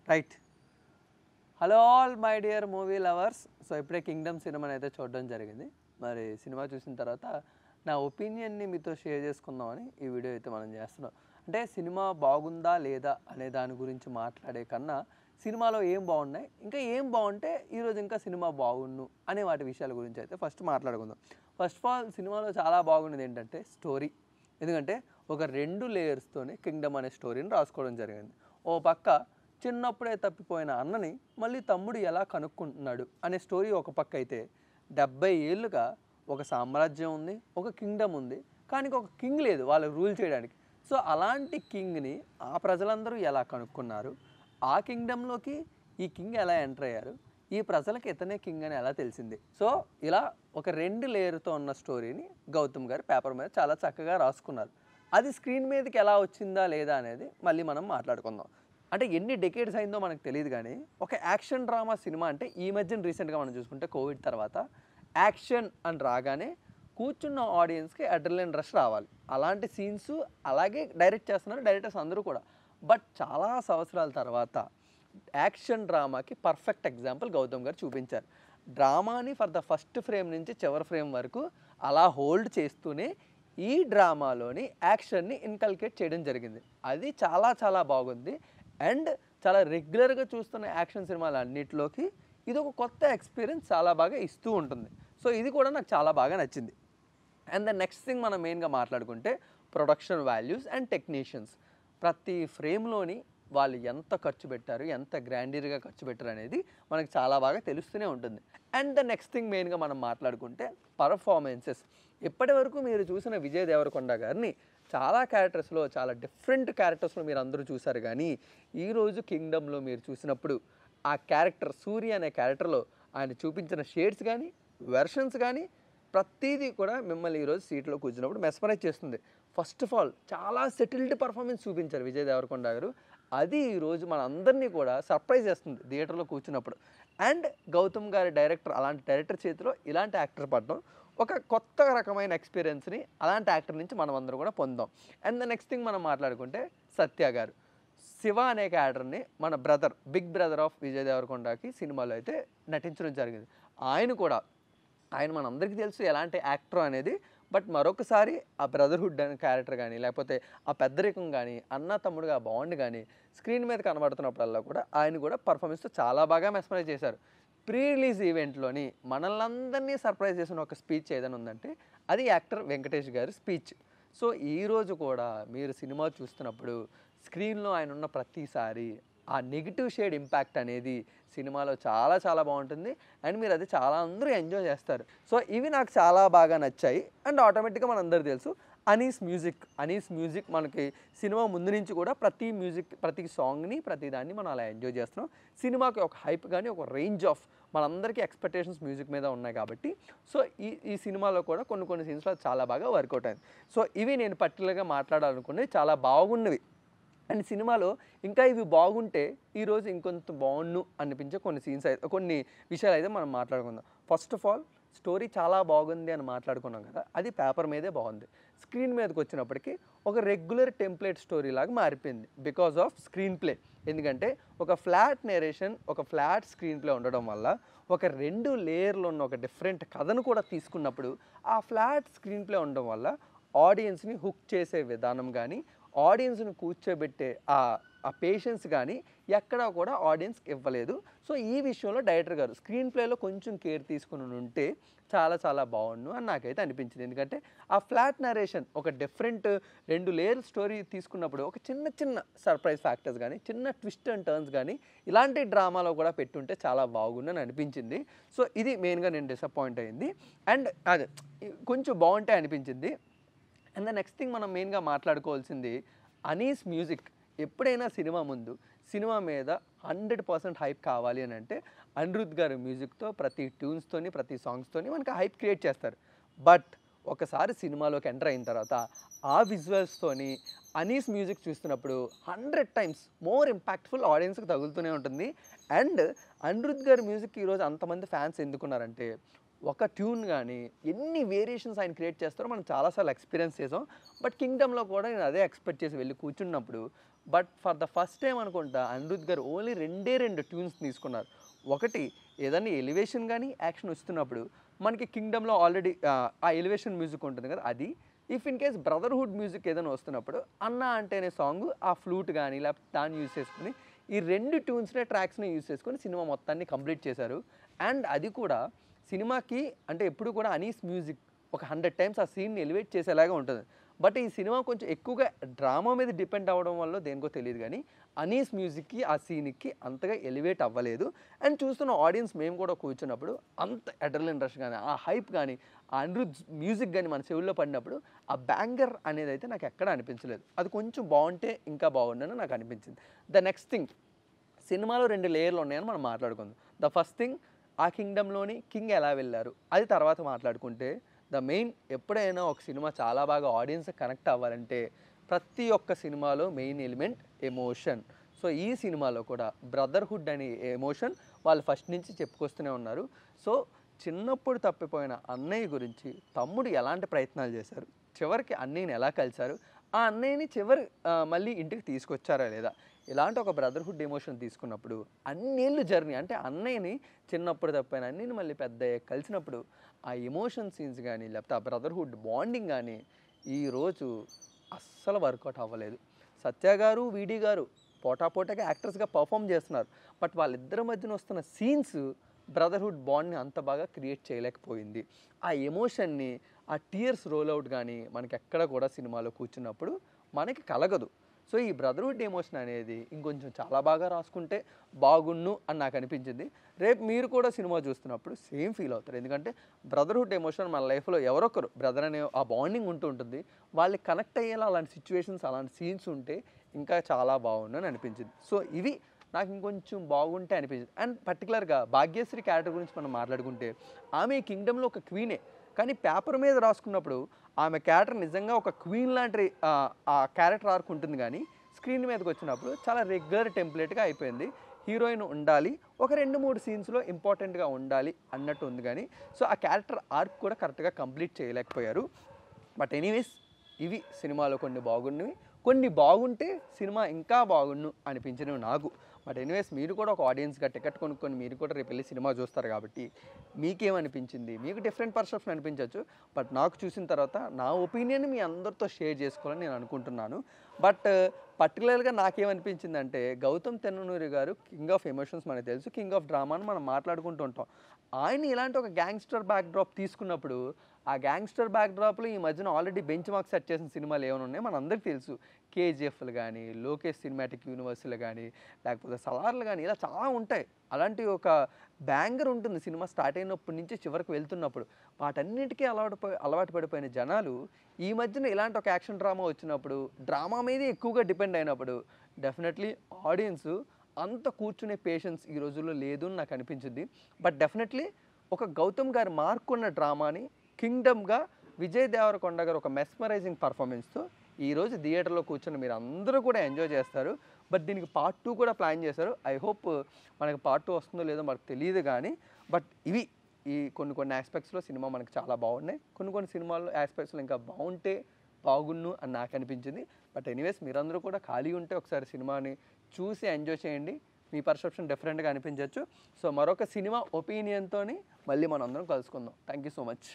Right. Hello all my dear movie lovers. So ఇప్పుడే Kingdom సినిమాని అయితే చూడడం జరిగింది. మరి సినిమా చూసిన తర్వాత నా ఒపీనియన్ని మీతో షేర్ చేసుకుందామని ఈ వీడియో అయితే మనం చేస్తున్నాం. అంటే సినిమా బాగుందా లేదా అనే దాని గురించి మాట్లాడే కన్నా సినిమాలో ఏం బాగున్నాయి, ఇంకా ఏం బాగుంటే ఈరోజు ఇంకా సినిమా బాగుండు అనే వాటి విషయాల గురించి అయితే ఫస్ట్ మాట్లాడుకుందాం. ఫస్ట్ ఆఫ్ ఆల్ సినిమాలో చాలా బాగున్నది ఏంటంటే స్టోరీ. ఎందుకంటే ఒక 2 లేయర్స్తోనే కింగ్డమ్ అనే స్టోరీని రాసుకోవడం జరిగింది. ఓ పక్క చిన్నప్పుడే తప్పిపోయిన అన్నని మళ్ళీ తమ్ముడు ఎలా కనుక్కుంటున్నాడు అనే స్టోరీ ఒక పక్క అయితే, 70 ఏళ్ళుగా ఒక సామ్రాజ్యం ఉంది, ఒక కింగ్డమ్ ఉంది, కానీ ఒక కింగ్ లేదు వాళ్ళు రూల్ చేయడానికి. సో అలాంటి కింగ్ని ఆ ప్రజలందరూ ఎలా కనుక్కున్నారు, ఆ కింగ్డమ్లోకి ఈ కింగ్ ఎలా ఎంటర్ అయ్యారు, ఈ ప్రజలకు ఇతనే కింగ్ అని ఎలా తెలిసింది. సో ఇలా ఒక 2 లేయర్తో ఉన్న స్టోరీని గౌతమ్ గారు పేపర్ మీద చాలా చక్కగా రాసుకున్నారు. అది స్క్రీన్ మీదకి ఎలా వచ్చిందా లేదా అనేది మళ్ళీ మనం మాట్లాడుకుందాం. అంటే ఎన్ని డెకేడ్స్ అయిందో మనకు తెలియదు, కానీ ఒక యాక్షన్ డ్రామా సినిమా అంటే ఈ మధ్యన రీసెంట్గా మనం చూసుకుంటే కోవిడ్ తర్వాత యాక్షన్ అని రాగానే కూర్చున్న ఆడియన్స్కి అడ్రినలిన్ రష్ రావాలి. అలాంటి సీన్స్ అలాగే డైరెక్ట్ చేస్తున్నారు డైరెక్టర్స్ అందరూ కూడా. బట్ చాలా సంవత్సరాల తర్వాత యాక్షన్ డ్రామాకి పర్ఫెక్ట్ ఎగ్జాంపుల్ గౌతమ్ గారు చూపించారు. డ్రామాని ఫర్ ద ఫస్ట్ ఫ్రేమ్ నుంచి చివరి ఫ్రేమ్ వరకు అలా హోల్డ్ చేస్తూనే ఈ డ్రామాలోని యాక్షన్ని ఇన్కల్కేట్ చేయడం జరిగింది. అది చాలా చాలా బాగుంది. అండ్ చాలా రెగ్యులర్గా చూస్తున్న యాక్షన్ సినిమాలు అన్నిటిలోకి ఇది ఒక కొత్త ఎక్స్పీరియన్స్ చాలా బాగా ఇస్తూ ఉంటుంది. సో ఇది కూడా నాకు చాలా బాగా నచ్చింది. అండ్ ద నెక్స్ట్ థింగ్ మనం మెయిన్గా మాట్లాడుకుంటే ప్రొడక్షన్ వాల్యూస్ అండ్ టెక్నీషియన్స్. ప్రతి ఫ్రేమ్లోని వాళ్ళు ఎంత ఖర్చు పెట్టారు, ఎంత గ్రాండీర్గా ఖర్చు పెట్టారు అనేది మనకు చాలా బాగా తెలుస్తూనే ఉంటుంది. అండ్ ద నెక్స్ట్ థింగ్ మెయిన్గా మనం మాట్లాడుకుంటే పర్ఫార్మెన్సెస్. ఇప్పటి వరకు మీరు చూసిన విజయ్ దేవరకొండ గారిని చాలా క్యారెక్టర్స్లో, చాలా డిఫరెంట్ క్యారెక్టర్స్లో మీరు అందరూ చూసారు, కానీ ఈరోజు కింగ్డమ్లో మీరు చూసినప్పుడు ఆ క్యారెక్టర్ సూర్య అనే క్యారెక్టర్లో ఆయన చూపించిన షేడ్స్ కానీ వెర్షన్స్ కానీ ప్రతిదీ కూడా మిమ్మల్ని ఈరోజు సీట్లో కూర్చున్నప్పుడు మెస్మరైజ్ చేస్తుంది. ఫస్ట్ ఆఫ్ ఆల్ చాలా సెటిల్డ్ పర్ఫార్మెన్స్ చూపించారు విజయ్ దేవరకొండ గారు. అది ఈరోజు మన అందరినీ కూడా సర్ప్రైజ్ చేస్తుంది థియేటర్లో కూర్చున్నప్పుడు. అండ్ గౌతమ్ గారి డైరెక్టర్, అలాంటి డైరెక్టర్ చేతిలో ఇలాంటి యాక్టర్ పడడం ఒక కొత్త రకమైన ఎక్స్పీరియన్స్ని అలాంటి యాక్టర్ నుంచి మనం అందరూ కూడా పొందాం. అండ్ ద నెక్స్ట్ థింగ్ మనం మాట్లాడుకుంటే సత్య గారు శివ అనే క్యారెక్టర్ని మన brother, big brother of Vijay దేవరకొండకి సినిమాలో అయితే నటించడం జరిగింది. ఆయన మనందరికీ తెలుసు ఎలాంటి యాక్టర్ అనేది. బట్ మరొకసారి ఆ బ్రదర్హుడ్ అనే క్యారెక్టర్ కానీ, లేకపోతే ఆ పెద్దరికం కానీ, అన్న తమ్ముడుగా బాండ్ కానీ స్క్రీన్ మీద కనబడుతున్నప్పుడల్లా కూడా ఆయన కూడా పర్ఫార్మెన్స్తో చాలా బాగా మెస్మరైజ్ చేశారు. ప్రీ రిలీజ్ ఈవెంట్లోని మనల్ని అందరినీ సర్ప్రైజ్ చేసిన ఒక స్పీచ్ ఏదైనా ఉందంటే అది యాక్టర్ వెంకటేష్ గారి స్పీచ్. సో ఈరోజు కూడా మీరు సినిమా చూస్తున్నప్పుడు స్క్రీన్లో ఆయన ఉన్న ప్రతిసారి ఆ నెగిటివ్ షేడ్ ఇంపాక్ట్ అనేది సినిమాలో చాలా చాలా బాగుంటుంది. అండ్ మీరు అది చాలా అందరూ ఎంజాయ్ చేస్తారు. సో ఇవి నాకు చాలా బాగా నచ్చాయి. అండ్ ఆటోమేటిక్గా మనందరూ తెలుసు అనీస్ మ్యూజిక్ మనకి సినిమా ముందు నుంచి కూడా ప్రతి సాంగ్ని, ప్రతి దాన్ని మనం అలా ఎంజాయ్ చేస్తున్నాం. సినిమాకి ఒక హైప్ కానీ, ఒక రేంజ్ ఆఫ్ మనందరికీ ఎక్స్పెక్టేషన్స్ మ్యూజిక్ మీద ఉన్నాయి కాబట్టి సో ఈ సినిమాలో కూడా కొన్ని సీన్స్లో చాలా బాగా వర్కౌట్ అయింది. సో ఇవి నేను పర్టికులర్గా మాట్లాడాలనుకున్నవి, చాలా బాగున్నవి. అండ్ సినిమాలో ఇంకా ఇవి బాగుంటే ఈరోజు ఇంకొంత బాగుండు అనిపించే కొన్ని విషయాలు అయితే మనం మాట్లాడుకుందాం. ఫస్ట్ ఆఫ్ ఆల్ స్టోరీ చాలా బాగుంది అని మాట్లాడుకున్నాం కదా, అది పేపర్ మీదే బాగుంది. స్క్రీన్ మీదకి వచ్చినప్పటికీ ఒక రెగ్యులర్ టెంప్లెట్ స్టోరీ లాగా మారిపోయింది బికాజ్ ఆఫ్ స్క్రీన్ ప్లే. ఎందుకంటే ఒక ఫ్లాట్ నేరేషన్, ఒక ఫ్లాట్ స్క్రీన్ ప్లే ఉండడం వల్ల ఒక 2 లేయర్లో ఉన్న ఒక డిఫరెంట్ కథను కూడా తీసుకున్నప్పుడు ఆ ఫ్లాట్ స్క్రీన్ ప్లే ఉండడం వల్ల ఆడియన్స్ని హుక్ చేసే విధానం కానీ, ఆడియన్స్ని కూర్చోబెట్టే ఆ పేషెన్స్ కానీ ఎక్కడా కూడా ఆడియన్స్కి ఇవ్వలేదు. సో ఈ విషయంలో డైరెక్టర్ గారు స్క్రీన్ ప్లేలో కొంచెం కేర్ తీసుకుని ఉంటే చాలా చాలా బాగుండు అని నాకైతే అనిపించింది. ఎందుకంటే ఆ ఫ్లాట్ నరేషన్, ఒక డిఫరెంట్ 2 లేయర్ స్టోరీ తీసుకున్నప్పుడు ఒక చిన్న సర్ప్రైజ్ ఫ్యాక్టర్స్ కానీ, చిన్న ట్విస్ట్ అండ్ టర్న్స్ కానీ ఇలాంటి డ్రామాలో కూడా పెట్టుంటే చాలా బాగుందని అనిపించింది. సో ఇది మెయిన్గా నేను డిసప్పాయింట్ అయింది. అండ్ అదే కొంచెం బాగుంటే అనిపించింది. అండ్ ద నెక్స్ట్ థింగ్ మనం మెయిన్గా మాట్లాడుకోవాల్సింది అనీస్ మ్యూజిక్. ఎప్పుడైనా సినిమా ముందు సినిమా మీద 100% హైప్ కావాలి అని అంటే అనిరుద్ధ్ గారి మ్యూజిక్తో, ప్రతి ట్యూన్స్తోని, ప్రతి సాంగ్స్తోని మనకి హైప్ క్రియేట్ చేస్తారు. బట్ ఒకసారి సినిమాలోకి ఎంటర్ అయిన తర్వాత ఆ విజువల్స్తోని అనీస్ మ్యూజిక్ చూస్తున్నప్పుడు 100 టైమ్స్ మోర్ ఇంపాక్ట్ఫుల్ ఆడియన్స్కి తగులుతూనే ఉంటుంది. అండ్ అనిరుద్ధ్ గారి మ్యూజిక్ ఈరోజు అంతమంది ఫ్యాన్స్ ఎందుకున్నారంటే ఒక ట్యూన్ కానీ ఎన్ని వేరియేషన్స్ ఆయన క్రియేట్ చేస్తారో మనం చాలాసార్లు ఎక్స్పీరియన్స్ చేసాం. బట్ కింగ్డమ్లో కూడా నేను అదే ఎక్స్పెక్ట్ చేసి వెళ్ళి కూర్చున్నప్పుడు but for the first time అనుకుంటా అనిరుద్ గారు ఓన్లీ 2 ట్యూన్స్ తీసుకున్నారు. ఒకటి ఏదన్నా ఎలివేషన్ కానీ యాక్షన్ వస్తున్నప్పుడు మనకి కింగ్డమ్‌లో ఆల్రెడీ ఆ ఎలివేషన్ మ్యూజిక్ ఉంటుంది కదా! అది. If in case brotherhood music ఏదైనా వస్తున్నప్పుడు 'అన్న అంటే' అనే సాంగ్ ఆ ఫ్లూట్ గానీ లేకపోతే దాన్ని యూజ్ చేసుకొని ఈ 2 ట్యూన్స్‌నే ట్రాక్స్‌ని యూజ్ చేసుకొని సినిమా మొత్తాన్ని కంప్లీట్ చేశారు. అండ్ అది కూడా సినిమాకి అంటే ఎప్పుడు కూడా అనీస్ మ్యూజిక్ ఒక 100 టైమ్స్ ఆ సీన్‌ని ఎలివేట్ చేసేలాగా ఉంటుంది. బట్ ఈ సినిమా కొంచెం ఎక్కువగా డ్రామా మీద డిపెండ్ అవ్వడం వల్లో దేనికో తెలీదు గానీ, అనీస్ మ్యూజిక్‌కి ఆ సీన్‌కి అంతగా ఎలివేట్ అవ్వలేదు. అండ్ చూస్తున్న ఆడియన్స్ మేము కూడా కూర్చున్నప్పుడు అంత అడ్రినలిన్ రష్ గానీ, ఆ హైప్ గానీ, ఆ అనిరుద్ మ్యూజిక్ గానీ మన చెవుల్లో పడినప్పుడు ఆ బ్యాంగర్ అనేదైతే నాకు ఎక్కడ అనిపించలేదు. అది కొంచెం బావుంటే ఇంకా బావుండని నాకు అనిపించింది. ద నెక్స్ట్ థింగ్ సినిమాలో 2 లేయర్‌లు ఉన్నాయని మనం మాట్లాడుకుందాం. ద ఫస్ట్ థింగ్ ఆ కింగ్డమ్‌లోని కింగ్ ఎలా వెళ్లారు? అది తర్వాత మాట్లాడుకుంటే ద మెయిన్ ఎప్పుడైనా ఒక సినిమా చాలా బాగా ఆడియన్స్ కనెక్ట్ అవ్వాలంటే ప్రతి ఒక్క సినిమాలో మెయిన్ ఎలిమెంట్ ఎమోషన్. సో ఈ సినిమాలో కూడా బ్రదర్‌హుడ్ అనే ఎమోషన్ వాళ్ళు ఫస్ట్ నుంచి చెప్పుకొస్తూనే ఉన్నారు. సో చిన్నప్పుడు తప్పిపోయిన అన్నయ్య గురించి తమ్ముడు ఎలాంటి ప్రయత్నాలు చేశారు? చివరికి అన్నయ్యని ఎలా కలిసారు? ఆ అన్నయ్యని మళ్ళీ ఇంటికి తీసుకొచ్చారా లేదా? ఇలాంటి ఒక బ్రదర్‌హుడ్ ఎమోషన్ తీసుకున్నప్పుడు అన్నేళ్ళు జర్నీ అంటే అన్నయ్యని చిన్నప్పుడు తప్పిపోయిన అన్నయ్యని మళ్ళీ పెద్దయ్యాక కలిసినప్పుడు ఆ ఎమోషన్ సీన్స్ గానీ, లేకపోతే ఆ బ్రదర్‌హుడ్ బాండింగ్ గానీ, ఈరోజు అస్సలు వర్కౌట్ అవ్వలేదు. సత్య గారు, వీడీ గారు పోటాపోటాగా యాక్టర్స్‌గా పెర్ఫార్మ్ చేస్తున్నారు. బట్ వాళ్ళిద్దరి మధ్యన వస్తున్న సీన్స్ బ్రదర్‌హుడ్ బాండ్‌ని అంత బాగా క్రియేట్ చేయలేకపోయింది. ఆ ఎమోషన్‌ని, ఆ టీయర్స్ రోల్ ఔట్ గానీ, మనకెక్కడ కూడా సినిమాలో కూర్చున్నప్పుడు మనకి కలగదు. సో, ఈ బ్రదర్‌హుడ్ ఎమోషన్ అనేది ఇంకొంచెం చాలా బాగా రాసుకుంటే బాగున్ను అని నాకనిపించింది. రేపు మీరు కూడా సినిమా చూస్తున్నప్పుడు సేమ్ ఫీల్ అవుతారు. ఎందుకంటే బ్రదర్‌హుడ్ ఎమోషన్ మన లైఫ్‌లో ఎవరొకరు బ్రదర్ అనే ఆ బాండింగ్ ఉంటూ ఉంటుంది. వాళ్ళకి కనెక్ట్ అయ్యేలా అలాంటి సిట్యుయేషన్స్, అలాంటి సీన్స్ ఉంటే ఇంకా చాలా బాగుండని అనిపించింది. సో, ఇవి నాకు ఇంకొంచెం బాగుంటే అనిపించింది. అండ్ పర్టిక్యులర్‌గా భాగ్యశ్రీ క్యారెక్టర్ గురించి మనం మాట్లాడుకుంటే ఆమె ఈ కింగ్డమ్‌లో ఒక క్వీనే. కానీ పేపర్ మీద రాసుకున్నప్పుడు ఆమె క్యారెక్టర్ నిజంగా ఒక క్వీన్ లాంటి ఆ క్యారెక్టర్ ఆర్క్ ఉంటుంది గానీ, స్క్రీన్ మీదకొచ్చినప్పుడు చాలా రెగ్యులర్ టెంప్లేట్‌గా అయిపోయింది. హీరోయిన్ ఉండాలి. ఒక 2, 3 సీన్స్‌లో ఇంపార్టెంట్‌గా ఉండాలి అన్నట్టు ఉంది గానీ, సో, ఆ క్యారెక్టర్ ఆర్క్ కూడా కరెక్ట్‌గా కంప్లీట్ చేయలేకపోయారు. బట్ ఎనీవేస్ ఇవి సినిమాలో కొన్ని బాగున్నవి. కొన్ని బాగుంటే సినిమా ఇంకా బాగున్ను అనిపించినవి నాకు. బట్ ఎనీవేస్ మీరు కూడా ఒక ఆడియన్స్‌గా టికెట్ కొనుక్కొని మీరు కూడా రేపెళ్లి సినిమా చూస్తారు కాబట్టి మీకేమనిపించింది? మీకు డిఫరెంట్ పర్సెప్షన్ అనిపించొచ్చు. బట్ నాకు చూసిన తర్వాత నా ఒపీనియన్ మీ అందరితో షేర్ చేసుకోవాలని నేను అనుకుంటున్నాను. బట్ పర్టిక్యులర్‌గా నాకేమనిపించిందంటే 'గౌతమ్ తెన్ననూరి' గారు కింగ్ ఆఫ్ ఎమోషన్స్ మనకు తెలుసు. కింగ్ ఆఫ్ డ్రామా అని మనం మాట్లాడుకుంటూ ఉంటాం. ఆయన ఇలాంటి ఒక గ్యాంగ్‌స్టర్ బ్యాక్‌డ్రాప్ తీసుకున్నప్పుడు ఆ గ్యాంగ్‌స్టర్ బ్యాక్‌డ్రాప్‌లో ఈ మధ్యన ఆల్రెడీ బెంచ్ మార్క్ సెట్ చేసిన సినిమాలు ఏమైనా ఉన్నాయో మనందరికీ తెలుసు. 'కేజీఎఫ్‌లు' గానీ, 'లోకేష్ సినిమాటిక్ యూనివర్స్‌లు' గానీ, లేకపోతే 'సలార్‌లు' గానీ ఇలా చాలా ఉంటాయి. అలాంటి ఒక బ్యాంగర్ ఉంటుంది సినిమా స్టార్ట్ అయినప్పటి నుంచి చివరికి వెళ్తున్నప్పుడు. వాటన్నిటికీ అలవాటు పడిపోయిన జనాలు ఈ మధ్యన ఇలాంటి ఒక యాక్షన్ డ్రామా వచ్చినప్పుడు, డ్రామా మీదే ఎక్కువగా డిపెండ్ అయినప్పుడు డెఫినెట్‌లీ ఆడియన్స్ అంత కూర్చునే పేషెన్స్ ఈ రోజుల్లో లేదు అని నాకు అనిపించింది. బట్ డెఫినెట్‌లీ ఒక 'గౌతమ్' గారి మార్కున్న డ్రామాని 'కింగ్డమ్‌గా' విజయ్ దేవరకొండ గారు ఒక మెస్మరైజింగ్ పర్ఫార్మెన్స్‌తో ఈరోజు థియేటర్‌లో కూర్చొని మీరందరూ కూడా ఎంజాయ్ చేస్తారు. బట్ దీనికి పార్ట్ 2 కూడా ప్లాన్ చేశారు. ఐ హోప్ మనకి పార్ట్ 2 వస్తుందో లేదో మనకు తెలీదు గానీ, బట్ ఇవి ఈ కొన్ని యాస్పెక్ట్స్‌లో సినిమా మనకు చాలా బాగున్నాయి. కొన్ని సినిమాల్లో యాస్పెక్ట్స్‌లో ఇంకా బావుంటే బాగున్ను అని నాకనిపించింది. బట్ ఎనీవేస్ మీరందరూ కూడా ఖాళీ ఉంటే ఒకసారి సినిమాని చూసి ఎంజాయ్ చేయండి. మీ పర్సెప్షన్ డిఫరెంట్‌గా అనిపించొచ్చు. సో, మరొక సినిమా ఒపీనియన్‌తోని మళ్ళీ మనందరం కలుసుకుందాం. Thank you so much.